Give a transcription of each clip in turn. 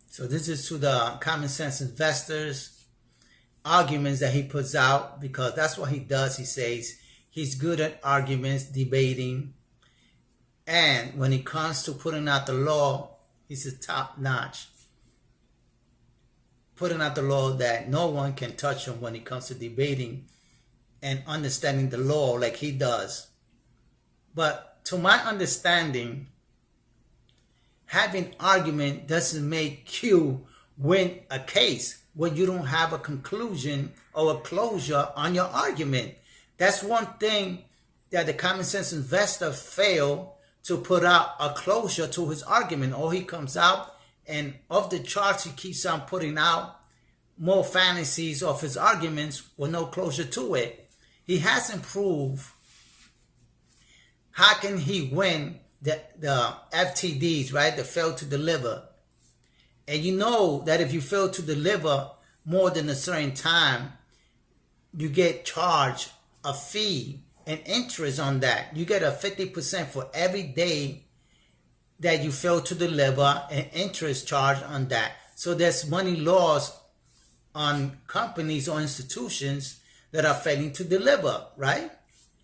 So this is to the common sense investors, arguments that he puts out, because that's what he does. He says he's good at arguments, debating, and when it comes to putting out the law, he's a top notch. Putting out the law that no one can touch him when it comes to debating and understanding the law like he does. But to my understanding, having argument doesn't make you win a case when you don't have a conclusion or a closure on your argument. That's one thing that the common sense investor failed to put out a closure to his argument. Or he comes out and off the charts he keeps on putting out more fantasies of his arguments with no closure to it. He hasn't proved how can he win the FTDs, right? The fail to deliver. And you know that if you fail to deliver more than a certain time, you get charged a fee and interest on that. You get a 50% for every day that you fail to deliver, and interest charged on that. So there's money lost on companies or institutions that are failing to deliver, right?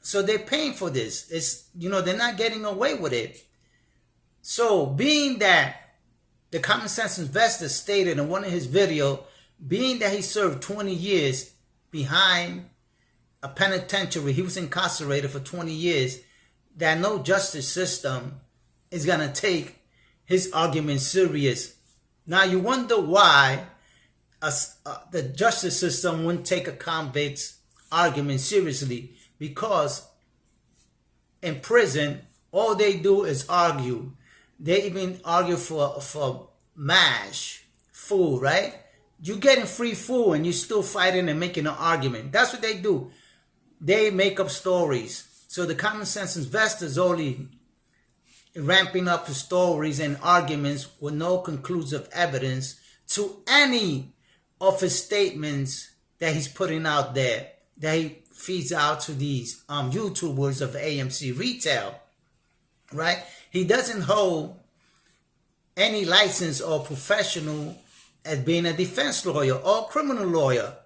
So they're paying for this. It's, they're not getting away with it. So being that the common sense investor stated in one of his videos, being that he served 20 years behind a penitentiary, he was incarcerated for 20 years, that no justice system is going to take his argument serious. Now you wonder why the justice system wouldn't take a convict's argument seriously, because in prison all they do is argue. They even argue for mash food, right? You're getting free food and you're still fighting and making an argument. That's what they do. They make up stories. So the common sense investors only ramping up his stories and arguments with no conclusive evidence to any of his statements that he's putting out there, that he feeds out to these YouTubers of AMC Retail, right? He doesn't hold any license or professional as being a defense lawyer or criminal lawyer.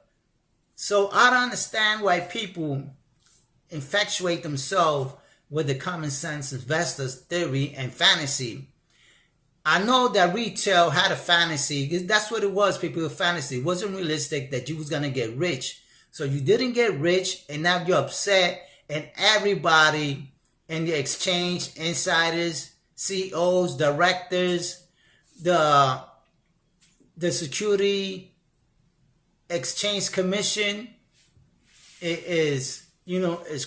So I don't understand why people infatuate themselves with the common sense investors theory and fantasy. I know that retail had a fantasy. That's what it was, people, a fantasy. It wasn't realistic that you was going to get rich. So you didn't get rich, and now you're upset, and everybody in the exchange, insiders, CEOs, directors, the Security Exchange Commission is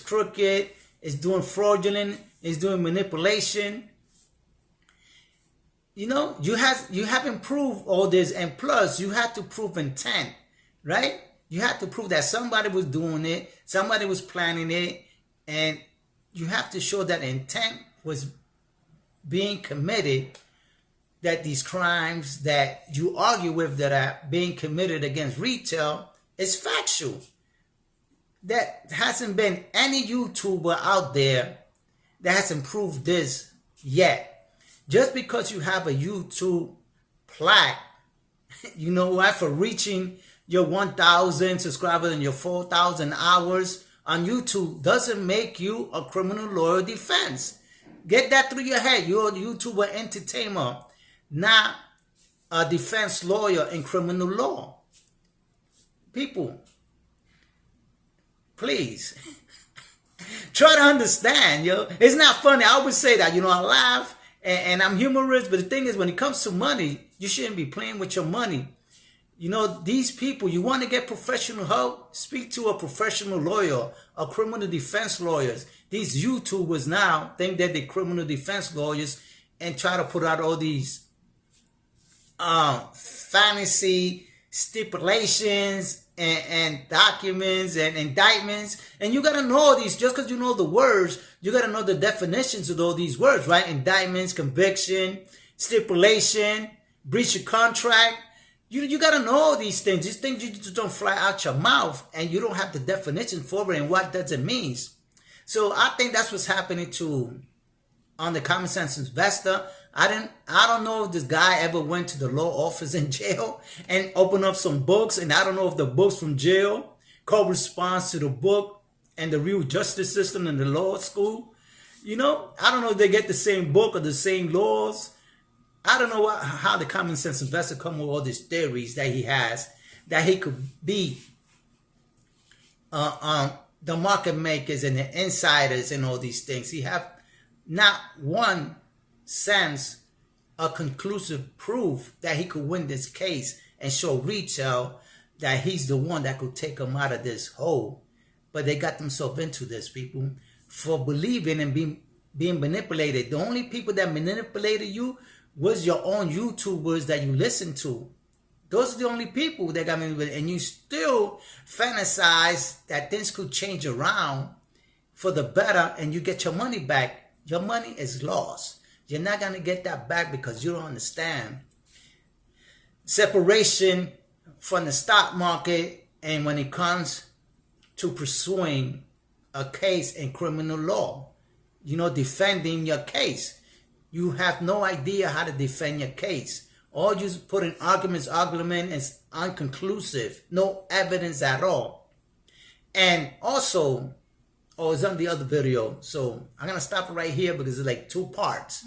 crooked, is doing fraudulent, is doing manipulation. You haven't proved all this, and plus you have to prove intent, right? You have to prove that somebody was doing it, somebody was planning it, and you have to show that intent was being committed, that these crimes that you argue with that are being committed against retail is factual. That hasn't been any YouTuber out there that hasn't proved this yet. Just because you have a YouTube plaque, for reaching your 1,000 subscribers and your 4,000 hours on YouTube doesn't make you a criminal lawyer defense. Get that through your head. You're a YouTuber entertainer, not a defense lawyer in criminal law. People, please try to understand, It's not funny. I always say that, I laugh and I'm humorous, but the thing is, when it comes to money, you shouldn't be playing with your money. These people, you want to get professional help, speak to a professional lawyer, a criminal defense lawyers. These YouTubers now think that they're criminal defense lawyers and try to put out all these fantasy stipulations and documents and indictments. And you got to know these. Just because you know the words, you got to know the definitions of all these words, right? Indictments, conviction, stipulation, breach of contract. You got to know all these things. These things you just don't fly out your mouth, and you don't have the definition for it and what does it mean. So I think that's what's happening on the common sense investor. I don't know if this guy ever went to the law office in jail and opened up some books, and I don't know if the books from jail corresponds to the book and the real justice system in the law school. You know, I don't know if they get the same book or the same laws. I don't know how the common sense investor come with all these theories that he has, that he could be the market makers and the insiders and all these things. He have not one sense of conclusive proof that he could win this case and show retail that he's the one that could take them out of this hole. But they got themselves into this, people, for believing and being manipulated. The only people that manipulated you was your own YouTubers that you listen to. Those are the only people that got manipulated. And you still fantasize that things could change around for the better and you get your money back. Your money is lost. You're not going to get that back because you don't understand separation from the stock market and when it comes to pursuing a case in criminal law. You know, defending your case. You have no idea how to defend your case. All you put in argument is unconclusive. No evidence at all. And also, it's on the other video. So I'm going to stop it right here because it's like 2 parts.